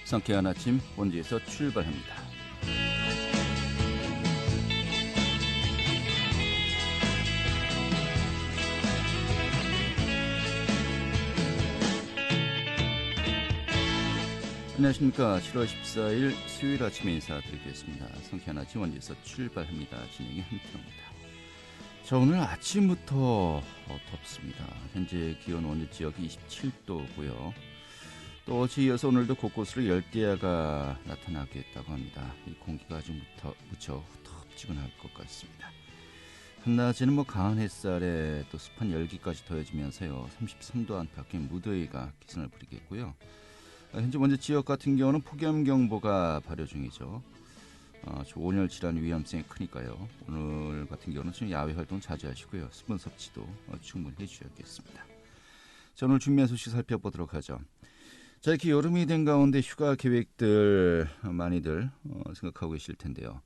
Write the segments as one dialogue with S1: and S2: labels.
S1: 상쾌한 아침 원주에서 출발합니다. 안녕하십니까. 7월 14일 수요일 아침에 인사드리겠습니다. 상쾌한 아침 원주에서 출발합니다. 진행의 한태호입니다. 자, 오늘 아침부터 덥습니다. 현재 기온 원주 지역이 27도고요. 또 어제 이어서 오늘도 곳곳으로 열대야가 나타나겠다고 합니다. 이 공기가 아주 무척 후텁지근할 것 같습니다. 한낮에는 강한 햇살에 또 습한 열기까지 더해지면서요. 33도 안팎의 무더위가 기승을 부리겠고요. 현재 원주 지역 같은 경우는 폭염경보가 발효 중이죠. 온열 질환 위험성이 크니까요. 오늘 같은 경우는 좀 야외 활동 자주 하시고요. 수분 섭취도 충분히 해주셔야겠습니다. 자, 오늘 준비한 소식 살펴보도록 하죠. 자, 이렇게 여름이 된 가운데 휴가 계획들 많이들 생각하고 계실 텐데요.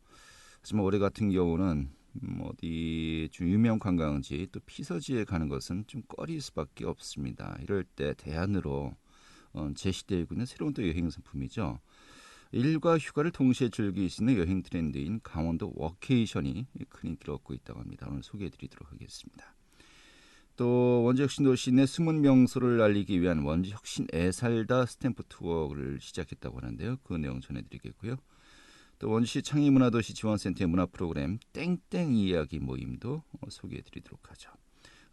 S1: 하지만 올해 같은 경우는 어디 좀 유명 관광지 또 피서지에 가는 것은 좀 꺼릴 수밖에 없습니다. 이럴 때 대안으로 제시되고 있는 새로운 또 여행 상품이죠. 일과 휴가를 동시에 즐길 수 있는 여행 트렌드인 강원도 워케이션이 큰 인기를 얻고 있다고 합니다. 오늘 소개해드리도록 하겠습니다. 또 원주 혁신도시 내 숨은 명소를 알리기 위한 원주 혁신 애살다 스탬프 투어를 시작했다고 하는데요. 그 내용 전해드리겠고요. 또 원주시 창의문화도시 지원센터의 문화 프로그램 땡땡 이야기 모임도 소개해드리도록 하죠.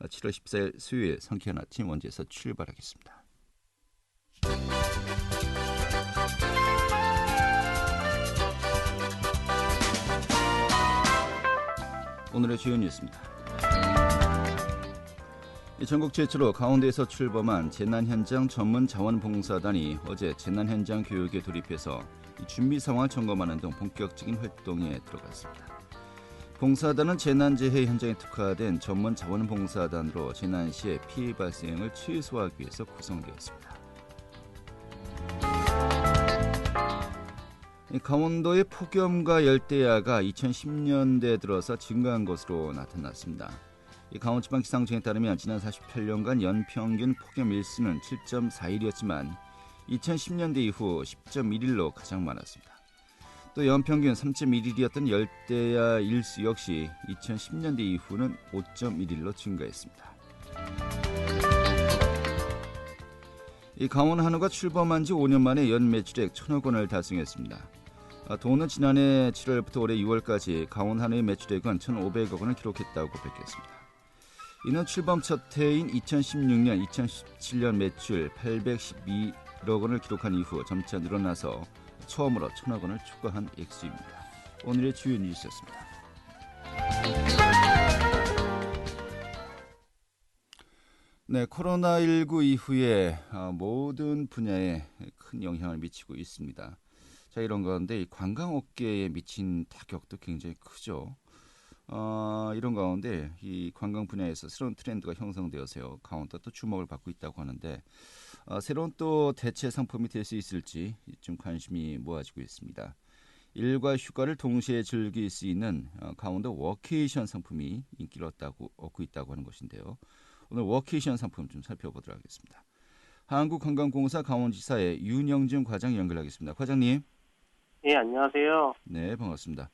S1: 7월 14일 수요일 상쾌한 아침 원주에서 출발하겠습니다. 오늘의 주요 뉴스입니다. 전국 최초로 강원도에서 출범한 재난현장 전문자원봉사단이 어제 재난현장 교육에 돌입해서 준비 상황을 점검하는 등 본격적인 활동에 들어갔습니다. 봉사단은 재난재해 현장에 특화된 전문자원봉사단으로 재난 시에 피해 발생을 최소화하기 위해서 구성되었습니다. 강원도의 폭염과 열대야가 2010년대 들어서 증가한 것으로 나타났습니다. 강원지방기상청에 따르면 지난 48년간 연평균 폭염 일수는 7.4일이었지만 2010년대 이후 10.1일로 가장 많았습니다. 또 연평균 3.1일이었던 열대야 일수 역시 2010년대 이후는 5.1일로 증가했습니다. 강원 한우가 출범한 지 5년 만에 연 매출액 1,000억 원을 달성했습니다. 도는 지난해 7월부터 올해 6월까지 강원 한우의 매출액은 1,500억 원을 기록했다고 밝혔습니다. 이는 출범 첫 해인 2016년, 2017년 매출 812억 원을 기록한 이후 점차 늘어나서 처음으로 1,000억 원을 추가한 액수입니다. 오늘의 주요 뉴스였습니다. 네, 코로나19 이후에 모든 분야에 큰 영향을 미치고 있습니다. 자, 이런 가운데 이 관광업계에 미친 타격도 굉장히 크죠. 이런 가운데 이 관광 분야에서 새로운 트렌드가 형성되어서요. 강원도 또 주목을 받고 있다고 하는데 새로운 또 대체 상품이 될 수 있을지 좀 관심이 모아지고 있습니다. 일과 휴가를 동시에 즐길 수 있는 강원도 워케이션 상품이 인기를 얻고 있다고 하는 것인데요. 오늘 워케이션 상품 좀 살펴보도록 하겠습니다. 한국관광공사 강원지사의 윤영준 과장 연결하겠습니다. 과장님.
S2: 네, 안녕하세요.
S1: 네, 반갑습니다.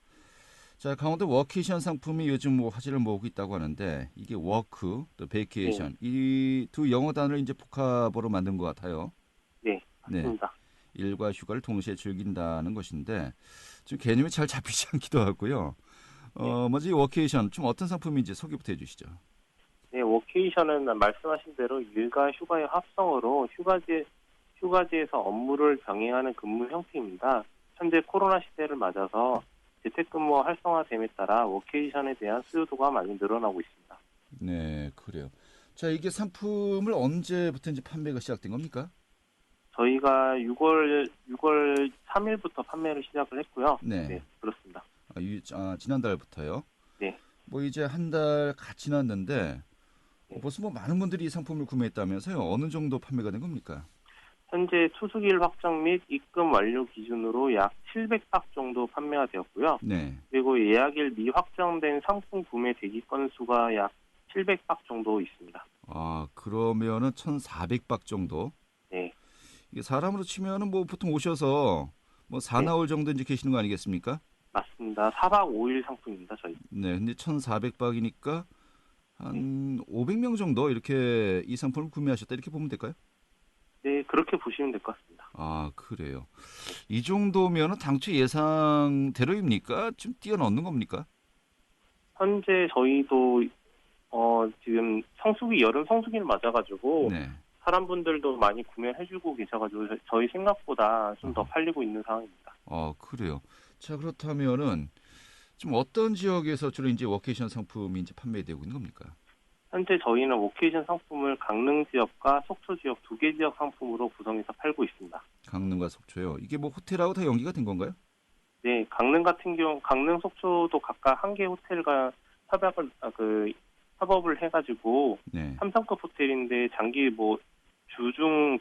S1: 자, 강원도 워케이션 상품이 요즘 화제를 모으고 있다고 하는데 이게 워크, 또 베이케이션 이 두 영어 단어를 이제 복합으로 만든 것 같아요.
S2: 네, 맞습니다.
S1: 네, 일과 휴가를 동시에 즐긴다는 것인데 좀 개념이 잘 잡히지 않기도 하고요. 먼저 이 워케이션 좀 어떤 상품인지 소개부터 해주시죠.
S2: 네, 워케이션은 말씀하신 대로 일과 휴가의 합성어로 휴가지에서 업무를 병행하는 근무 형태입니다. 현재 코로나 시대를 맞아서 재택근무 활성화됨에 따라 워케이션에 대한 수요도가 많이 늘어나고 있습니다.
S1: 네, 그래요. 자, 이게 상품을 언제부터 이제 판매가 시작된 겁니까?
S2: 저희가 6월 3일부터 판매를 시작을 했고요.
S1: 네,
S2: 그렇습니다.
S1: 지난달부터요?
S2: 네.
S1: 이제 한 달 가 지났는데 벌써 많은 분들이 이 상품을 구매했다면서요? 어느 정도 판매가 된 겁니까?
S2: 현재 투숙일 확정 및 입금 완료 기준으로 약 700박 정도 판매가 되었고요.
S1: 네.
S2: 그리고 예약일 미확정된 상품 구매 대기 건수가 약 700박 정도 있습니다.
S1: 그러면은 1,400박 정도?
S2: 네.
S1: 이게 사람으로 치면은 뭐 보통 오셔서 뭐
S2: 네,
S1: 사나흘 정도 이제 계시는 거 아니겠습니까?
S2: 맞습니다. 4박 5일 상품입니다, 저희.
S1: 네, 근데 1,400박이니까
S2: 네.
S1: 한 500명 정도 이렇게 이 상품을 구매하셨다 이렇게 보면 될까요?
S2: 네, 그렇게 보시면 될 것 같습니다.
S1: 아, 그래요. 이 정도면은 당초 예상대로입니까? 좀 뛰어넘는 겁니까?
S2: 현재 저희도 지금 여름 성수기를 맞아가지고
S1: 네.
S2: 사람분들도 많이 구매해주고 계셔가지고 저희 생각보다 좀 더
S1: 어허.
S2: 팔리고 있는 상황입니다.
S1: 그래요. 자, 그렇다면은 좀 어떤 지역에서 주로 이제 워케이션 상품이 이제 판매되고 있는 겁니까?
S2: 현재 저희는 오케이션 상품을 강릉 지역과 속초 지역 두 개 지역 상품으로 구성해서 팔고 있습니다.
S1: 강릉과 속초요. 이게 뭐 호텔하고 다 연기가 된 건가요?
S2: 네, 강릉 같은 경우, 강릉 속초도 각각 한 개 호텔과 협업을 해가지고
S1: 네.
S2: 3성급 호텔인데 장기 주중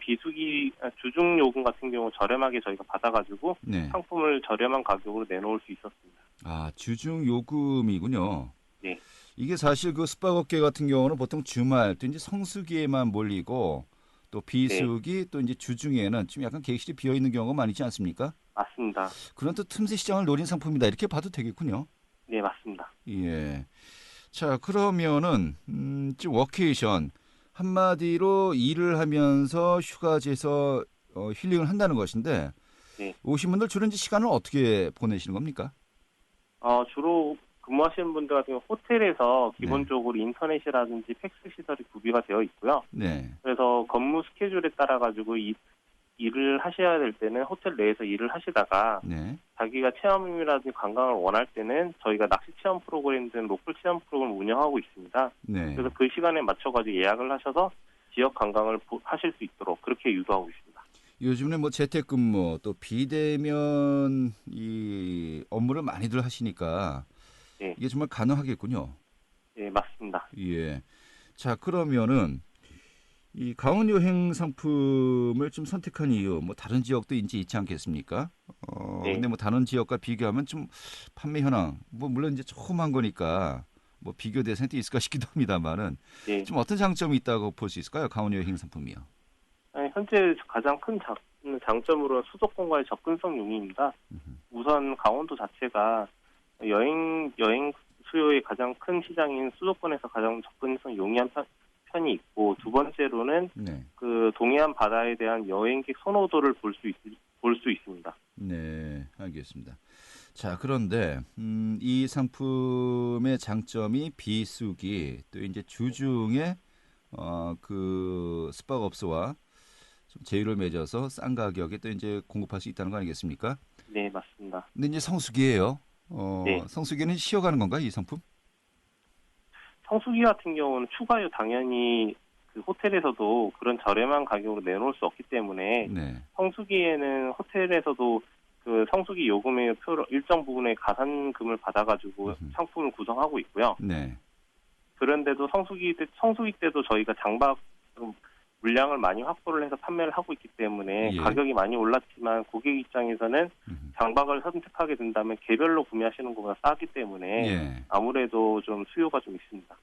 S2: 요금 같은 경우 저렴하게 저희가 받아가지고
S1: 네.
S2: 상품을 저렴한 가격으로 내놓을 수 있었습니다.
S1: 아, 주중 요금이군요.
S2: 네,
S1: 이게 사실 그 숙박업계 같은 경우는 보통 주말 또 이제 성수기에만 몰리고 또
S2: 네,
S1: 비수기 또 이제 주중에는 좀 약간 객실이 비어 있는 경우가 많지 않습니까?
S2: 맞습니다.
S1: 그런 또 틈새 시장을 노린 상품이다 이렇게 봐도 되겠군요.
S2: 네, 맞습니다.
S1: 예. 자, 그러면은 지금 워케이션 한마디로 일을 하면서 휴가지에서 힐링을 한다는 것인데
S2: 네,
S1: 오신 분들 주로 이제 시간을 어떻게 보내시는 겁니까?
S2: 주로 근무하시는 분들 같은 경우 호텔에서
S1: 네.
S2: 기본적으로 인터넷이라든지 팩스 시설이 구비가 되어 있고요.
S1: 네.
S2: 그래서 근무 스케줄에 따라 가지고 일을 하셔야 될 때는 호텔 내에서 일을 하시다가
S1: 네.
S2: 자기가 체험이라든지 관광을 원할 때는 저희가 낚시 체험 프로그램 등 로컬 체험 프로그램을 운영하고 있습니다.
S1: 네.
S2: 그래서 그 시간에 맞춰가지고 예약을 하셔서 지역 관광을 하실 수 있도록 그렇게 유도하고 있습니다.
S1: 요즘에 뭐 재택근무 또 비대면 이 업무를 많이들 하시니까
S2: 네,
S1: 이게 정말 가능하겠군요.
S2: 네, 맞습니다.
S1: 예. 자, 그러면은 이 강원 여행 상품을 좀 선택한 이유, 뭐 다른 지역도 이제 있지 않겠습니까?
S2: 네,
S1: 근데 뭐 다른 지역과 비교하면 좀 판매 현황, 뭐 물론 이제 조금 한 거니까 뭐 비교 대상이 또 있을까 싶기도 합니다만은
S2: 네.
S1: 좀 어떤 장점이 있다고 볼 수 있을까요? 강원 여행 상품이요.
S2: 아니, 현재 가장 큰 장점으로는 수도권과의 접근성 용이입니다. 우선 강원도 자체가 여행 수요의 가장 큰 시장인 수도권에서 가장 접근성 용이한 편이 있고, 두 번째로는
S1: 네.
S2: 그 동해안 바다에 대한 여행객 선호도를 볼 수 있습니다.
S1: 네, 알겠습니다. 자, 그런데 이 상품의 장점이 비수기 또 이제 주중에 그 숙박업소와 좀 제휴를 맺어서 싼 가격에 또 이제 공급할 수 있다는 거 아니겠습니까?
S2: 네, 맞습니다.
S1: 근데 이제 성수기예요.
S2: 네.
S1: 성수기는 쉬어가는 건가요, 이 상품?
S2: 성수기 같은 경우는 추가요 당연히 그 호텔에서도 그런 저렴한 가격으로 내놓을 수 없기 때문에
S1: 네,
S2: 성수기에는 호텔에서도 그 성수기 요금의 표로 일정 부분의 가산금을 받아가지고 상품을 구성하고 있고요.
S1: 네,
S2: 그런데도 성수기 때도 저희가 장박 물량을 많이 확보를 해서 판매를 하고 있기 때문에
S1: 예,
S2: 가격이 많이 올랐지만 고객 입장에서는 장박을 선택하게 된다면 개별로 구매하시는 것보다 싸기 때문에
S1: 예.
S2: 아무래도 좀 수요가 좀 있습니다.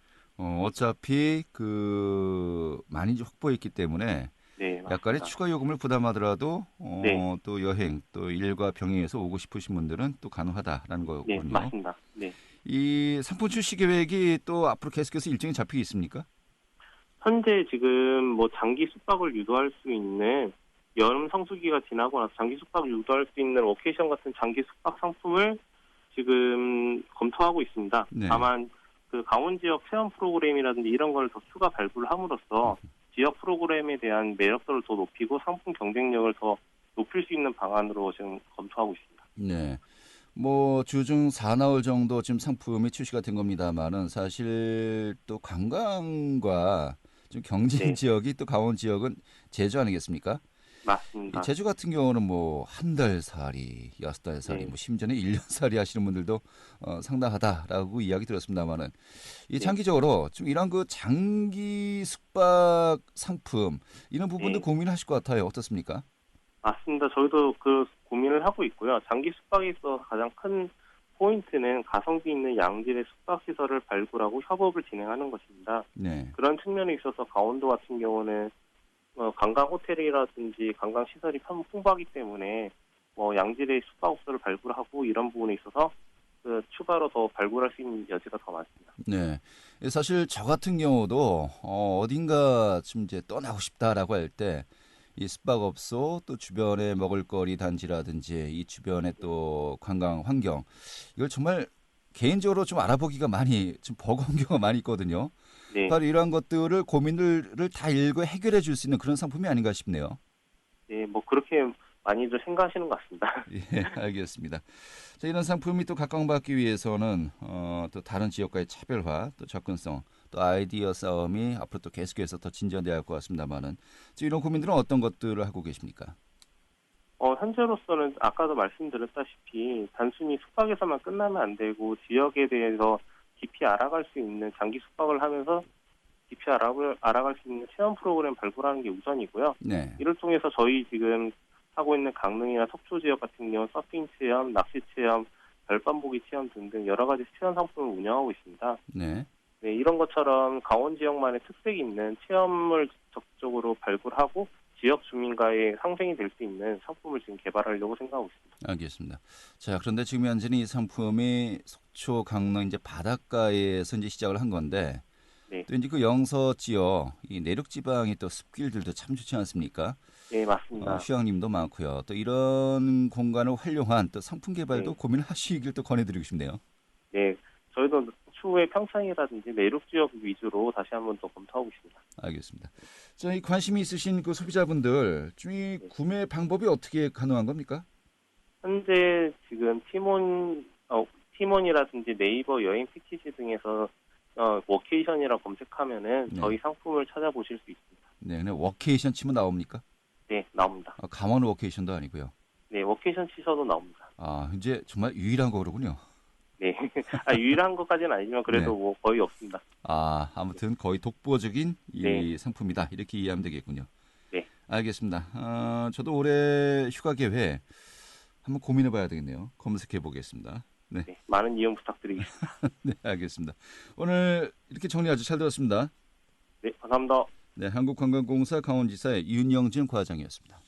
S1: 어차피 그 많이 이제 확보했기 때문에
S2: 네,
S1: 약간의
S2: 맞습니다.
S1: 추가 요금을 부담하더라도
S2: 네,
S1: 또 여행 또 일과 병행해서 오고 싶으신 분들은 또 가능하다라는
S2: 네,
S1: 거군요.
S2: 맞습니다. 네.
S1: 이 상품 출시 계획이 또 앞으로 계속해서 일정이 잡히고 있습니까?
S2: 현재 지금 뭐 장기 숙박을 유도할 수 있는 여름 성수기가 지나고 나서 장기 숙박을 유도할 수 있는 워케이션 같은 장기 숙박 상품을 지금 검토하고 있습니다.
S1: 네.
S2: 다만 그 강원 지역 체험 프로그램이라든지 이런 걸 더 추가 발굴을 함으로써 지역 프로그램에 대한 매력도를 더 높이고 상품 경쟁력을 더 높일 수 있는 방안으로 지금 검토하고 있습니다.
S1: 네. 뭐 주중 4나흘 정도 지금 상품이 출시가 된 겁니다만은 사실 또 관광과 좀 경쟁
S2: 네,
S1: 지역이 또 강원 지역은 제주 아니겠습니까? 이
S2: 맞습니다.
S1: 제주 같은 경우는 뭐 한 달 살이, 6달 살이,
S2: 네,
S1: 뭐 심지어는 1년 살이 하시는 분들도 상당하다라고 이야기 들었습니다만은 이
S2: 네,
S1: 장기적으로 좀 이런 그 장기 숙박 상품 이런 부분도
S2: 네.
S1: 고민하실 것 같아요. 어떻습니까?
S2: 맞습니다. 저희도 그 고민을 하고 있고요. 장기 숙박에 있어서 가장 큰 포인트는 가성비 있는 양질의 숙박 시설을 발굴하고 협업을 진행하는 것입니다.
S1: 네.
S2: 그런 측면에 있어서 강원도 같은 경우는 관광 호텔이라든지 관광 시설이 풍부하기 때문에 양질의 숙박업소를 발굴하고 이런 부분에 있어서 추가로 더 발굴할 수 있는 여지가 더 많습니다.
S1: 네. 사실 저 같은 경우도 어딘가 좀 이제 떠나고 싶다라고 할 때 이 숙박업소 또 주변에 먹을거리 단지라든지 이 주변에 또 관광 환경 이걸 정말 개인적으로 좀 알아보기가 많이 좀 버거운 경우가 많이 있거든요.
S2: 네,
S1: 바로 이러한 것들을 고민들을 다 일거 해결해 줄 수 있는 그런 상품이 아닌가 싶네요.
S2: 네, 그렇게 많이들 생각하시는 것 같습니다.
S1: 예, 알겠습니다. 자, 이런 상품이 또 각광받기 위해서는 또 다른 지역과의 차별화, 또 접근성, 또 아이디어 싸움이 앞으로 또 계속해서 더 진전돼야 할 것 같습니다만은 이런 고민들은 어떤 것들을 하고 계십니까?
S2: 현재로서는 아까도 말씀드렸다시피 단순히 숙박에서만 끝나면 안 되고 지역에 대해서 깊이 알아갈 수 있는 장기 숙박을 하면서 깊이 알아갈 수 있는 체험 프로그램 발굴하는 게 우선이고요.
S1: 네,
S2: 이를 통해서 저희 지금 하고 있는 강릉이나 속초 지역 같은 경우 서핑 체험, 낚시 체험, 별밤 보기 체험 등등 여러 가지 체험 상품을 운영하고 있습니다.
S1: 네,
S2: 네, 이런 것처럼 강원 지역만의 특색이 있는 체험을 적극적으로 발굴하고 지역 주민과의 상생이 될 수 있는 상품을 지금 개발하려고 생각하고 있습니다.
S1: 알겠습니다. 자, 그런데 지금 현재는 이 상품이 속초, 강릉 이제 바닷가에서 이제 시작을 한 건데
S2: 네,
S1: 또 이제 그 영서 지역 이 내륙 지방이 또 숲길들도 참 좋지 않습니까?
S2: 네 맞습니다.
S1: 휴양림도 많고요. 또 이런 공간을 활용한 또 상품 개발도
S2: 네,
S1: 고민을 하시길 또 권해드리고 싶네요.
S2: 네, 저희도 추후에 평창이라든지 내륙 지역 위주로 다시 한번 더 검토하고 있습니다.
S1: 알겠습니다. 자, 이 관심이 있으신 그 소비자분들 이 구매 방법이 어떻게 가능한 겁니까?
S2: 현재 지금 티몬이라든지 네이버 여행 패키지 등에서 워케이션이라 검색하면은
S1: 네.
S2: 저희 상품을 찾아보실 수 있습니다.
S1: 네, 그냥 워케이션 치면 나옵니까?
S2: 네, 나옵니다.
S1: 강원 워케이션도 아니고요.
S2: 네, 워케이션 치셔도 나옵니다.
S1: 이제 정말 유일한 거로군요.
S2: 네, 유일한 것까지는 아니지만 그래도 거의 없습니다.
S1: 아무튼 거의 독보적인 이
S2: 네.
S1: 상품이다. 이렇게 이해하면 되겠군요.
S2: 네.
S1: 알겠습니다. 저도 올해 휴가 계획 한번 고민해 봐야 되겠네요. 검색해 보겠습니다. 네.
S2: 네, 많은 이용 부탁드리겠습니다.
S1: 네, 알겠습니다. 오늘 이렇게 정리 아주 잘 들었습니다.
S2: 네, 감사합니다.
S1: 네, 한국관광공사 강원지사의 윤영진 과장이었습니다.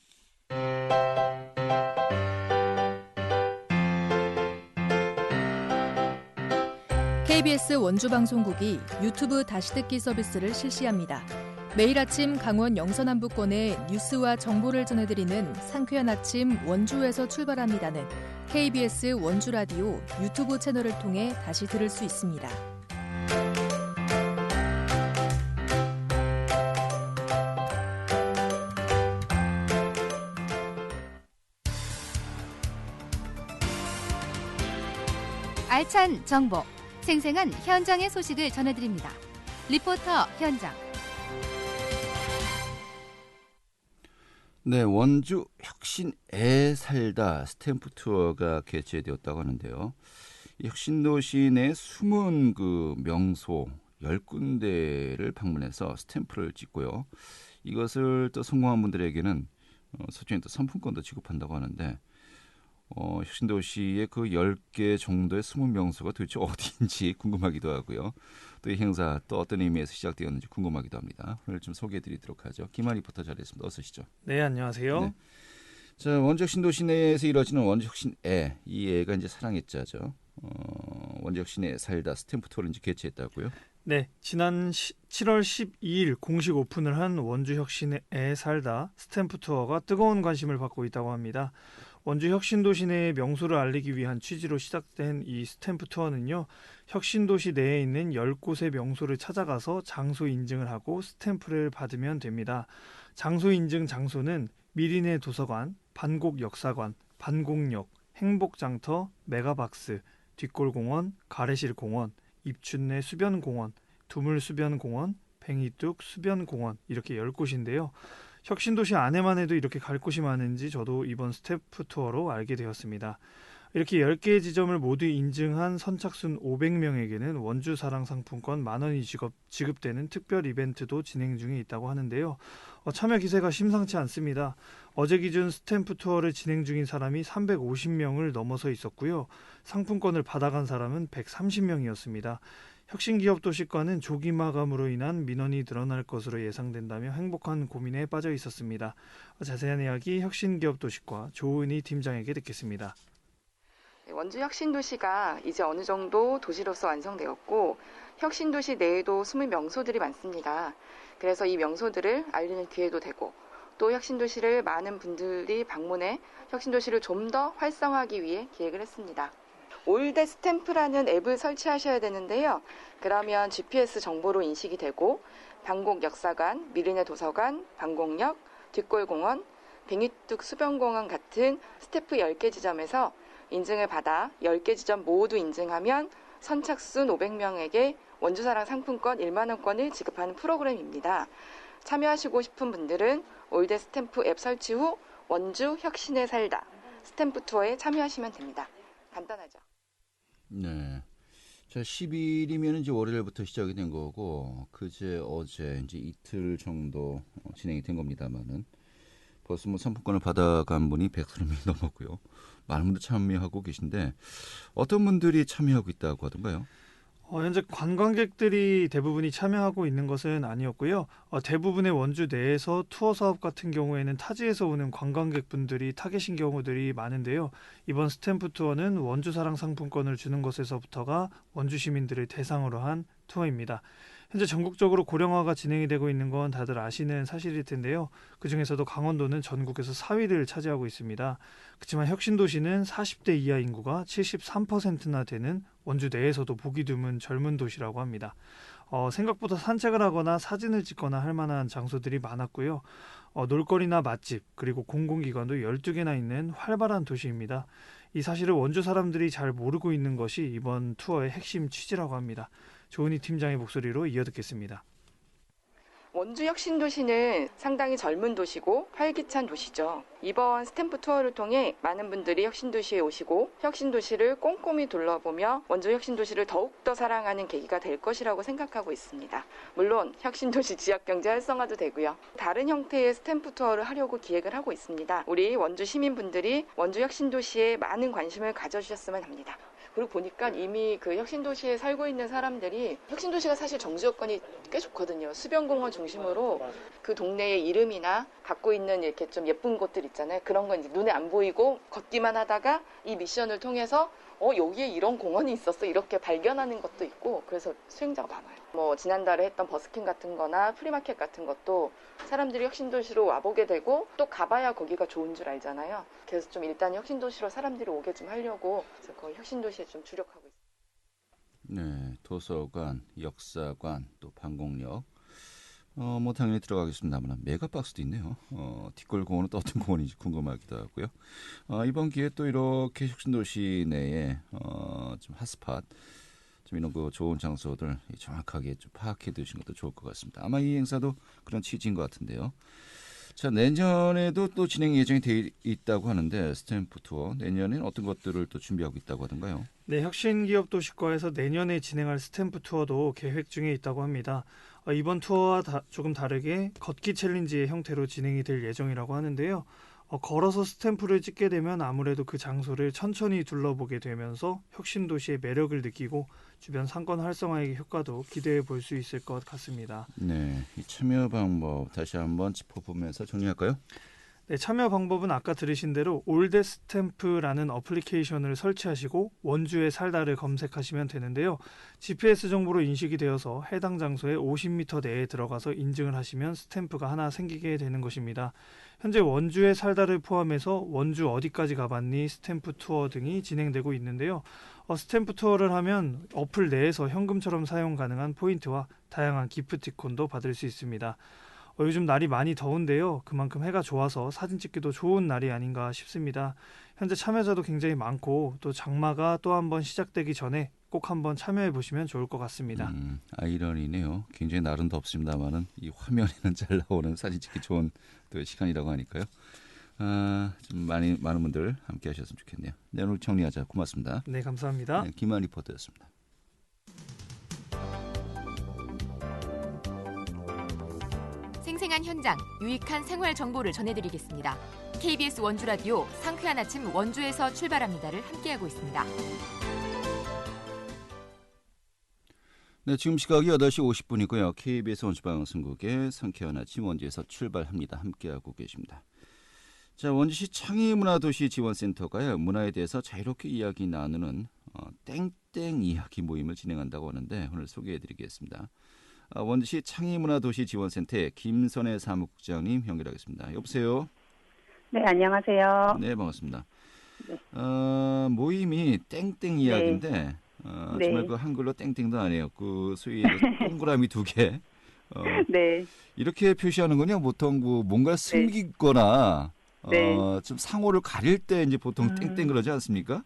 S3: KBS 원주방송국이 유튜브 다시 듣기 서비스를 실시합니다. 매일 아침 강원 영서남부권의 뉴스와 정보를 전해드리는 상쾌한 아침 원주에서 출발합니다는 KBS 원주라디오 유튜브 채널을 통해 다시 들을 수 있습니다.
S4: 알찬 정보, 생생한 현장의 소식을 전해드립니다. 리포터 현장.
S1: 네, 원주 혁신에 살다 스탬프 투어가 개최되었다고 하는데요. 이 혁신도시 내 숨은 그 명소 10군데를 방문해서 스탬프를 찍고요. 이것을 또 성공한 분들에게는 소정의 또 상품권도 지급한다고 하는데 혁신도시의 그 10개 정도의 숨은 명소가 도대체 어디인지 궁금하기도 하고요. 또 이 행사 또 어떤 의미에서 시작되었는지 궁금하기도 합니다. 오늘 좀 소개해드리도록 하죠. 김한 리포터 자리했습니다. 어서 오시죠.
S5: 네, 안녕하세요.
S1: 네. 자, 원주 혁신도시 내에서 이루어지는 원주 혁신애, 이 애가 이제 사랑했자죠. 원주 혁신에 살다 스탬프 투어를 이제 개최했다고요?
S5: 네, 지난 7월 12일 공식 오픈을 한 원주 혁신에 살다 스탬프 투어가 뜨거운 관심을 받고 있다고 합니다. 원주 혁신도시 내의 명소를 알리기 위한 취지로 시작된 이 스탬프 투어는요, 혁신도시 내에 있는 10곳의 명소를 찾아가서 장소 인증을 하고 스탬프를 받으면 됩니다. 장소 인증 장소는 미리네 도서관, 반곡역사관, 반곡역, 행복장터, 메가박스, 뒷골공원, 가래실공원, 입춘내 수변공원, 두물수변공원, 뱅이뚝 수변공원 이렇게 10곳인데요. 혁신도시 안에만 해도 이렇게 갈 곳이 많은지 저도 이번 스탬프 투어로 알게 되었습니다. 이렇게 10개의 지점을 모두 인증한 선착순 500명에게는 원주사랑 상품권 10,000원이 지급되는 특별 이벤트도 진행 중에 있다고 하는데요. 참여 기세가 심상치 않습니다. 어제 기준 스탬프 투어를 진행 중인 사람이 350명을 넘어서 있었고요. 상품권을 받아간 사람은 130명이었습니다. 혁신기업 도시과는 조기 마감으로 인한 민원이 늘어날 것으로 예상된다며 행복한 고민에 빠져 있었습니다. 자세한 이야기 혁신기업 도시과 조은희 팀장에게 듣겠습니다.
S6: 원주 혁신도시가 이제 어느 정도 도시로서 완성되었고 혁신도시 내에도 숨은 명소들이 많습니다. 그래서 이 명소들을 알리는 기회도 되고 또 혁신도시를 많은 분들이 방문해 혁신도시를 좀 더 활성화하기 위해 기획을 했습니다. 올드 스탬프라는 앱을 설치하셔야 되는데요. 그러면 GPS 정보로 인식이 되고 방곡 역사관, 미르네 도서관, 방곡역, 뒷골공원, 뱅이뚝 수변공원 같은 스탬프 10개 지점에서 인증을 받아 10개 지점 모두 인증하면 선착순 500명에게 원주사랑 상품권 1만 원권을 지급하는 프로그램입니다. 참여하시고 싶은 분들은 올드 스탬프 앱 설치 후 원주 혁신에 살다 스탬프 투어에 참여하시면 됩니다. 간단하죠?
S1: 네. 자, 10일이면 이제 월요일부터 시작이 된 거고, 어제 이제 이틀 정도 진행이 된 겁니다만은, 벌써 뭐 상품권을 받아간 분이 130명이 넘었고요. 많은 분들 참여하고 계신데, 어떤 분들이 참여하고 있다고 하던가요?
S5: 현재 관광객들이 대부분이 참여하고 있는 것은 아니었고요. 대부분의 원주 내에서 투어 사업 같은 경우에는 타지에서 오는 관광객분들이 타겟인 경우들이 많은데요. 이번 스탬프 투어는 원주사랑 상품권을 주는 것에서부터가 원주 시민들을 대상으로 한 투어입니다. 현재 전국적으로 고령화가 진행이 되고 있는 건 다들 아시는 사실일 텐데요. 그중에서도 강원도는 전국에서 4위를 차지하고 있습니다. 그렇지만 혁신도시는 40대 이하 인구가 73%나 되는 원주 내에서도 보기 드문 젊은 도시라고 합니다. 생각보다 산책을 하거나 사진을 찍거나 할 만한 장소들이 많았고요. 놀거리나 맛집 그리고 공공기관도 12개나 있는 활발한 도시입니다. 이 사실을 원주 사람들이 잘 모르고 있는 것이 이번 투어의 핵심 취지라고 합니다. 조은희 팀장의 목소리로 이어듣겠습니다.
S6: 원주 혁신도시는 상당히 젊은 도시고 활기찬 도시죠. 이번 스탬프 투어를 통해 많은 분들이 혁신도시에 오시고 혁신도시를 꼼꼼히 둘러보며 원주 혁신도시를 더욱더 사랑하는 계기가 될 것이라고 생각하고 있습니다. 물론 혁신도시 지역경제 활성화도 되고요. 다른 형태의 스탬프 투어를 하려고 기획을 하고 있습니다. 우리 원주 시민분들이 원주 혁신도시에 많은 관심을 가져주셨으면 합니다. 그리고 보니까 이미 그 혁신도시에 살고 있는 사람들이 혁신도시가 사실 정지 여건이 꽤 좋거든요. 수변공원 중심으로 그 동네의 이름이나 갖고 있는 이렇게 좀 예쁜 곳들 있잖아요. 그런 건 이제 눈에 안 보이고 걷기만 하다가 이 미션을 통해서 여기에 이런 공원이 있었어 이렇게 발견하는 것도 있고 그래서 수행자가 많아요. 지난달에 했던 버스킹 같은 거나 프리마켓 같은 것도 사람들이 혁신도시로 와보게 되고 또 가봐야 거기가 좋은 줄 알잖아요. 그래서 좀 일단 혁신도시로 사람들이 오게 좀 하려고 그래서 거의 혁신도시에 좀 주력하고 있습니다.
S1: 네, 도서관, 역사관, 또 방공역. 당연히 들어가겠습니다만 메가박스도 있네요. 뒷골공원은 또 어떤 공원인지 궁금하기도 하고요. 이번 기회에 또 이렇게 혁신도시 내에 좀 핫스팟, 좀 이런 거 좋은 장소들 정확하게 좀 파악해 두시는 것도 좋을 것 같습니다. 아마 이 행사도 그런 취지인 것 같은데요. 자, 내년에도 또 진행 예정이 돼 있다고 하는데 스탬프 투어 내년엔 어떤 것들을 또 준비하고 있다고 하던가요?
S5: 네, 혁신기업 도시과에서 내년에 진행할 스탬프 투어도 계획 중에 있다고 합니다. 이번 투어와 조금 다르게 걷기 챌린지의 형태로 진행이 될 예정이라고 하는데요. 걸어서 스탬프를 찍게 되면 아무래도 그 장소를 천천히 둘러보게 되면서 혁신도시의 매력을 느끼고 주변 상권 활성화의 효과도 기대해 볼 수 있을 것 같습니다.
S1: 네, 이 참여 방법 다시 한번 짚어보면서 정리할까요?
S5: 네, 참여 방법은 아까 들으신 대로 올드 스탬프라는 어플리케이션을 설치하시고 원주에 살다를 검색하시면 되는데요. GPS 정보로 인식이 되어서 해당 장소에 50m 내에 들어가서 인증을 하시면 스탬프가 하나 생기게 되는 것입니다. 현재 원주에 살다를 포함해서 원주 어디까지 가봤니 스탬프 투어 등이 진행되고 있는데요. 스탬프 투어를 하면 어플 내에서 현금처럼 사용 가능한 포인트와 다양한 기프티콘도 받을 수 있습니다. 요즘 날이 많이 더운데요. 그만큼 해가 좋아서 사진 찍기도 좋은 날이 아닌가 싶습니다. 현재 참여자도 굉장히 많고 또 장마가 또 한번 시작되기 전에 꼭 한번 참여해 보시면 좋을 것 같습니다.
S1: 아이러니네요. 굉장히 날은 덥습니다만은 이 화면에는 잘 나오는 사진 찍기 좋은 또 시간이라고 하니까요. 좀 많은 분들 함께 하셨으면 좋겠네요. 네, 오늘 정리하자. 고맙습니다.
S5: 네, 감사합니다.
S1: 네, 김한 리포터였습니다.
S4: 생생한 현장, 유익한 생활 정보를 전해드리겠습니다. KBS 원주라디오 상쾌한 아침 원주에서 출발합니다를 함께하고 있습니다.
S1: 네, 지금 시각이 8시 50분이고요. KBS 원주방송국의 상쾌한 아침 원주에서 출발합니다. 함께하고 계십니다. 자, 원주시 창의문화도시 지원센터가요, 문화에 대해서 자유롭게 이야기 나누는 땡땡 이야기 모임을 진행한다고 하는데 오늘 소개해드리겠습니다. 원주시 창의문화도시 지원센터의 김선혜 사무국장님 연결하겠습니다. 여보세요?
S7: 네, 안녕하세요.
S1: 네, 반갑습니다.
S7: 네.
S1: 모임이 땡땡 이야기인데
S7: 네.
S1: 정말 그 한글로 땡땡도 아니에요. 그 소위 동그라미 2개.
S7: 네.
S1: 이렇게 표시하는군요. 보통 뭔가 숨기거나
S7: 네.
S1: 좀 상호를 가릴 때 이제 보통 땡땡 그러지 않습니까?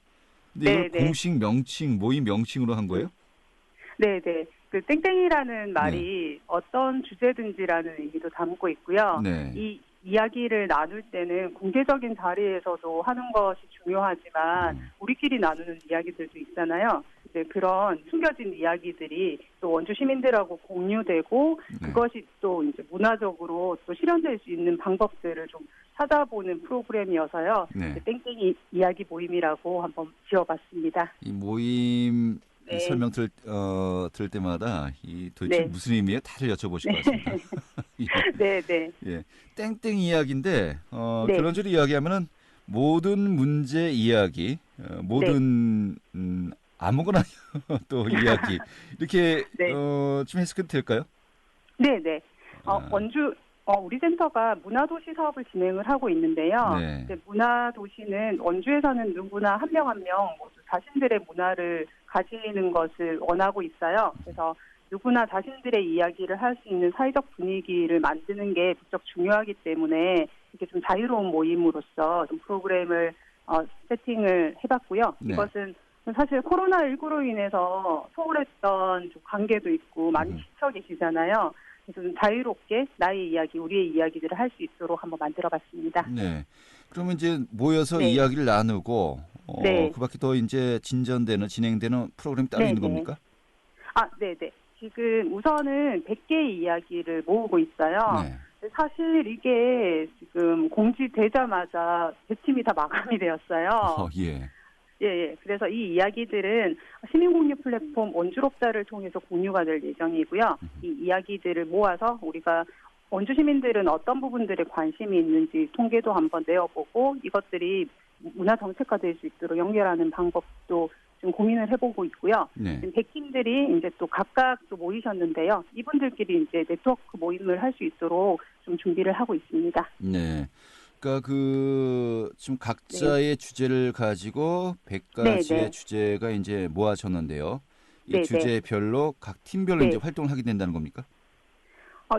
S1: 근데 이걸
S7: 네.
S1: 공식 명칭, 모임 명칭으로 한 거예요?
S7: 네, 네. 그 땡땡이라는 말이 어떤 주제든지라는 의미도 담고 있고요.
S1: 네.
S7: 이 이야기를 나눌 때는 공개적인 자리에서도 하는 것이 중요하지만 우리끼리 나누는 이야기들도 있잖아요. 이제 그런 숨겨진 이야기들이 또 원주 시민들하고 공유되고 그것이 또 이제 문화적으로 또 실현될 수 있는 방법들을 좀 찾아보는 프로그램이어서요.
S1: 네.
S7: 땡땡이 이야기 모임이라고 한번 지어봤습니다.
S1: 이 모임
S7: 네.
S1: 설명 들을 때마다 이 도대체
S7: 네.
S1: 무슨 의미에 다들 여쭤보실 것 같습니다.
S7: 네, 네.
S1: 예, 땡땡 이야기인데
S7: 네.
S1: 그런 식으로 이야기하면은 모든 문제 이야기, 모든 아무거나 또 이야기 이렇게
S7: 네.
S1: 좀 해석해도 될까요?
S7: 네, 네. 원주 우리 센터가 문화도시 사업을 진행을 하고 있는데요.
S1: 네.
S7: 이제 문화도시는 원주에 사는 누구나 한 명 한 명 모두 자신들의 문화를 가지는 것을 원하고 있어요. 그래서 누구나 자신들의 이야기를 할 수 있는 사회적 분위기를 만드는 게 부쩍 중요하기 때문에 이렇게 좀 자유로운 모임으로서 좀 프로그램을 세팅을 해봤고요.
S1: 네.
S7: 이것은 사실 코로나19로 인해서 소홀했던 좀 관계도 있고 많이 지쳐 계시잖아요. 그래서 좀 자유롭게 나의 이야기, 우리의 이야기들을 할 수 있도록 한번 만들어봤습니다.
S1: 네. 그러면 이제 모여서
S7: 네.
S1: 이야기를 나누고
S7: 네.
S1: 그밖에 더 이제 진행되는 프로그램이 따로
S7: 네,
S1: 있는
S7: 네.
S1: 겁니까?
S7: 네네. 지금 우선은 100개의 이야기를 모으고 있어요.
S1: 네.
S7: 사실 이게 지금 공지되자마자 대팀이 다 마감이 되었어요.
S1: 예.
S7: 예. 그래서 이 이야기들은 시민공유 플랫폼 원주롭다를 통해서 공유가 될 예정이고요. 이 이야기들을 모아서 우리가 원주 시민들은 어떤 부분들에 관심이 있는지 통계도 한번 내어보고 이것들이 문화 정책화 될 수 있도록 연결하는 방법도 지금 고민을 해보고 있고요.
S1: 네.
S7: 지금 백팀들이 이제 또 각각 또 모이셨는데요. 이분들끼리 이제 네트워크 모임을 할 수 있도록 좀 준비를 하고 있습니다.
S1: 네. 그러니까 지금 각자의 주제를 가지고 100가지의
S7: 네, 네.
S1: 주제가 이제 모아졌는데요. 이
S7: 네, 네.
S1: 주제별로 각 팀별로
S7: 네.
S1: 이제 활동을 하게 된다는 겁니까?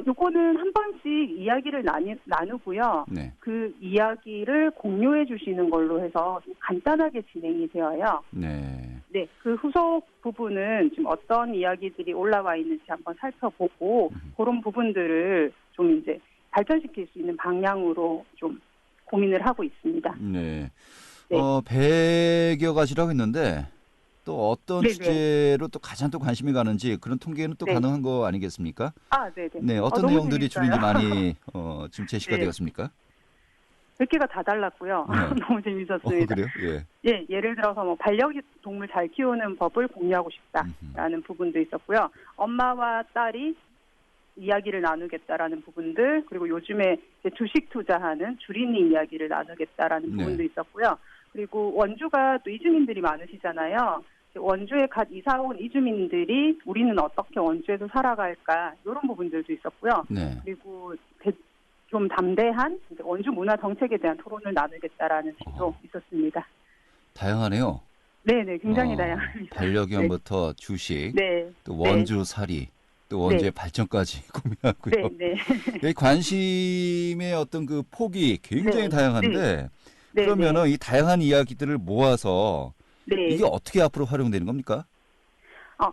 S7: 요거는 한 번씩 이야기를 나누고요.
S1: 네.
S7: 그 이야기를 공유해 주시는 걸로 해서 좀 간단하게 진행이 되어요.
S1: 네.
S7: 네, 그 후속 부분은 지금 어떤 이야기들이 올라와 있는지 한번 살펴보고 그런 부분들을 좀 이제 발전시킬 수 있는 방향으로 좀 고민을 하고 있습니다.
S1: 네.
S7: 네.
S1: 100여 가지라고 했는데 또 어떤
S7: 네네.
S1: 주제로 또 가장 또 관심이 가는 그런 통계는 또
S7: 네.
S1: 가능한 거 아니겠습니까?
S7: 네네.
S1: 네, 어떤
S7: 너무
S1: 내용들이
S7: 재밌어요.
S1: 주는지 많이 지금 제시가
S7: 네.
S1: 되었습니까?
S7: 100개가 다 달랐고요.
S1: 네.
S7: 너무 재밌었습니다.
S1: 그래요? 예.
S7: 예, 예를 들어서 반려동물 잘 키우는 법을 공유하고 싶다라는 부분도 있었고요. 엄마와 딸이 이야기를 나누겠다라는 부분들, 그리고 요즘에 이제 주식 투자하는 주린이 이야기를 나누겠다라는
S1: 네.
S7: 부분도 있었고요. 그리고 원주가 또 이주민들이 많으시잖아요. 원주에 갓 이사 온 이주민들이 우리는 어떻게 원주에서 살아갈까 이런 부분들도 있었고요.
S1: 네.
S7: 그리고 좀 담대한 원주 문화 정책에 대한 토론을 나누겠다라는 식도 있었습니다.
S1: 다양하네요.
S7: 네네, 굉장히 다양합니다.
S1: 반려견부터 주식,
S7: 네.
S1: 또 원주살이, 또 원주의 발전까지 고민하고요.
S7: 네.
S1: 이 관심의 어떤 그 폭이 굉장히
S7: 네.
S1: 다양한데
S7: 네.
S1: 그러면은 이 다양한 이야기들을 모아서
S7: 네.
S1: 이게 어떻게 앞으로 활용되는 겁니까?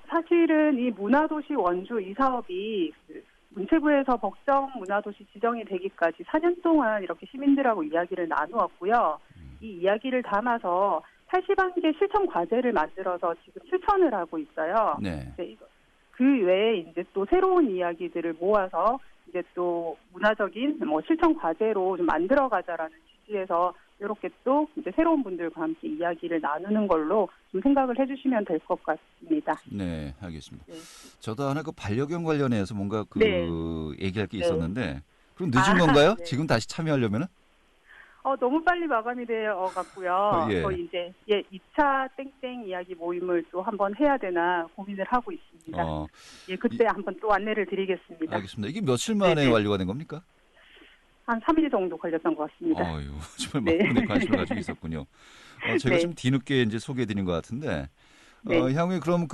S7: 사실은 이 문화도시 원주 이 사업이 문체부에서 법정 문화도시 지정이 되기까지 4년 동안 이렇게 시민들하고 이야기를 나누었고요. 이 이야기를 담아서 81개 실천 과제를 만들어서 지금 실천을 하고 있어요.
S1: 네.
S7: 그 외에 이제 또 새로운 이야기들을 모아서 이제 또 문화적인 실천 과제로 좀 만들어가자라는 취지에서 이렇게 또 이제 새로운 분들과 함께 이야기를 나누는 걸로 좀 생각을 해주시면 될 것 같습니다.
S1: 네, 알겠습니다.
S7: 네.
S1: 저도 하나 그 반려견 관련해서 뭔가
S7: 네.
S1: 얘기할 게
S7: 네.
S1: 있었는데 그럼 늦은 건가요?
S7: 네.
S1: 지금 다시 참여하려면은?
S7: 너무 빨리 마감이 되어 갔고요.
S1: 예.
S7: 저희 이제 2차 땡땡 이야기 모임을 또 한번 해야 되나 고민을 하고 있습니다. 그때 한번 또 안내를 드리겠습니다.
S1: 알겠습니다. 이게 며칠 만에
S7: 네네.
S1: 완료가 된 겁니까?
S7: 한 3일 정도 걸렸던 것 같습니다.
S1: 어유 정말 많은 분들이 관심을 가지고 있었군요. 제가
S7: 네.
S1: 좀 뒤늦게 이제 소개해드린 것 같은데
S7: 네.
S1: 향후에 그럼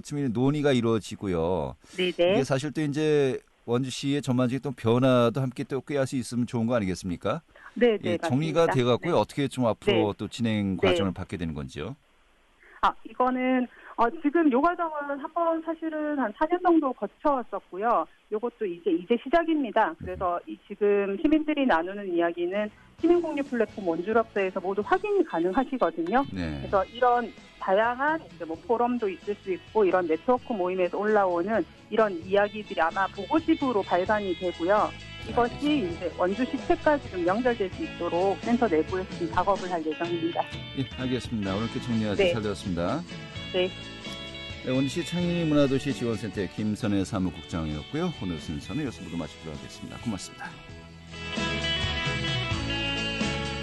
S1: 지금 논의가 이루어지고요.
S7: 네네.
S1: 이게 사실 또 이제 원주시의 전반적인 또 변화도 함께 또 꾀할 수 있으면 좋은 거 아니겠습니까?
S7: 네네.
S1: 예, 정리가
S7: 맞습니다.
S1: 돼갖고요.
S7: 네.
S1: 어떻게 좀 앞으로
S7: 네.
S1: 또 진행 과정을 받게 되는 건지요?
S7: 이거는 지금 요 과정은 한번 사실은 한 4년 정도 거쳐왔었고요. 요것도 이제 시작입니다. 그래서 지금 시민들이 나누는 이야기는 시민공유 플랫폼 원주력사에서 모두 확인이 가능하시거든요.
S1: 네.
S7: 그래서 이런 다양한 이제 뭐 포럼도 있을 수 있고 이런 네트워크 모임에서 올라오는 이런 이야기들이 아마 보고집으로 발간이 되고요. 이것이 이제 원주시 책까지 좀 연결될 수 있도록 센터 내부에서 좀 작업을 할 예정입니다.
S1: 예, 알겠습니다. 오늘 이렇게 정리하셔서
S7: 네.
S1: 잘 들었습니다.
S7: 네.
S1: 네, 원주시 창의문화도시 지원센터의 김선혜 사무국장이었고요. 오늘 순서는 여기서 모두 마치도록 하겠습니다. 고맙습니다.